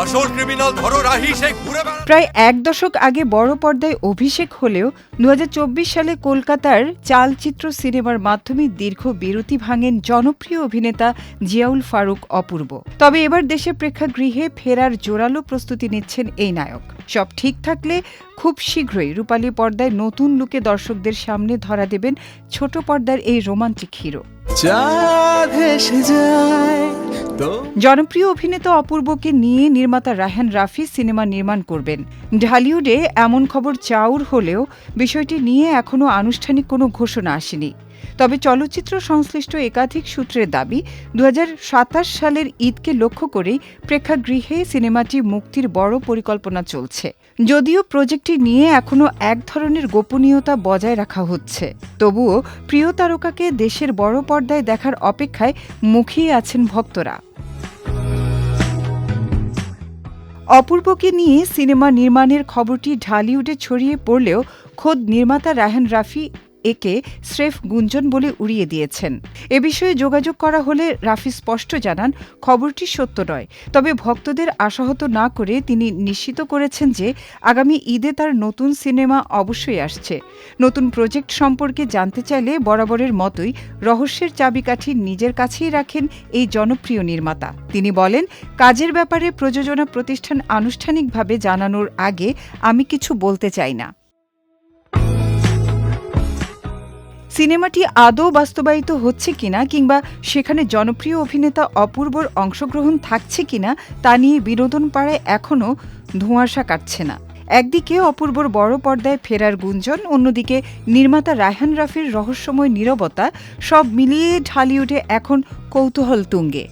আসল ক্রিমিনাল ধরো রাহি সে ঘুরে প্রায় এক দশক আগে বড় পর্দায় অভিষেক হলেও ২০২৪ সালে কলকাতার চালচিত্র সিনেমার মাধ্যমে দীর্ঘ বিরতি ভাঙেন জনপ্রিয় অভিনেতা জিয়াউল ফারুক অপূর্ব। তবে এবার দেশে প্রেক্ষাগৃহে ফেরার জোরালো প্রস্তুতি নিচ্ছেন এই নায়ক। সব ঠিক থাকলে খুব শীঘ্রই রূপালী পর্দায় নতুন লুকে দর্শকদের সামনে ধরা দেবেন ছোট পর্দার এই রোমান্টিক হিরো। জনপ্রিয় অভিনেতা অপূর্বকে নিয়ে নির্মাতা রায়হান রাফি সিনেমা নির্মাণ করবেন। ঢালিউডে এমন খবর চাউর হলেও বিষয়টি নিয়ে এখনও আনুষ্ঠানিক কোনো ঘোষণা আসেনি। তবে চলচ্চিত্র সংশ্লিষ্ট একাধিক সূত্রের দাবি ২০২৭ সালের ঈদকে লক্ষ্য করেই প্রেক্ষাগৃহে সিনেমাটি মুক্তির বড় পরিকল্পনা চলছে। যদিও প্রজেক্টটি নিয়ে এখনও এক ধরনের গোপনীয়তা বজায় রাখা হচ্ছে, তবুও প্রিয় তারকাকে দেশের বড় পর্দায় দেখার অপেক্ষায় মুখিয়ে আছেন ভক্তরা। অপূর্বকে নিয়ে সিনেমা নির্মাণের খবরটি ঢালিউডে ছড়িয়ে পড়লেও খোদ নির্মাতা রায়হান রাফি একে স্রেফ গুঞ্জন বলে উড়িয়ে দিয়েছেন। এ বিষয়ে যোগাযোগ করা হলে রাফি স্পষ্ট জানান, খবরটি সত্য নয়। তবে ভক্তদের আশাহত না করে তিনি নিশ্চিত করেছেন যে আগামী ঈদে তার নতুন সিনেমা অবশ্যই আসছে। নতুন প্রজেক্ট সম্পর্কে জানতে চাইলে বরাবরের মতোই রহস্যের চাবিকাঠি নিজের কাছেই রাখেন এই জনপ্রিয় নির্মাতা। তিনি বলেন, কাজের ব্যাপারে প্রযোজনা প্রতিষ্ঠান আনুষ্ঠানিকভাবে জানানোর আগে আমি কিছু বলতে চাই না। সিনেমাটি আদৌ বাস্তবায়িত হচ্ছে কিনা কিংবা সেখানে জনপ্রিয় অভিনেতা অপূর্বর অংশগ্রহণ থাকছে কিনা তা নিয়ে বিনোদন পাড়ায় এখনও ধোঁয়াশা কাটছে না। একদিকে অপূর্বর বড় পর্দায় ফেরার গুঞ্জন, অন্যদিকে নির্মাতা রায়হান রাফির রহস্যময় নীরবতা, সব মিলিয়ে ঢালিউডে এখন কৌতূহল তুঙ্গে।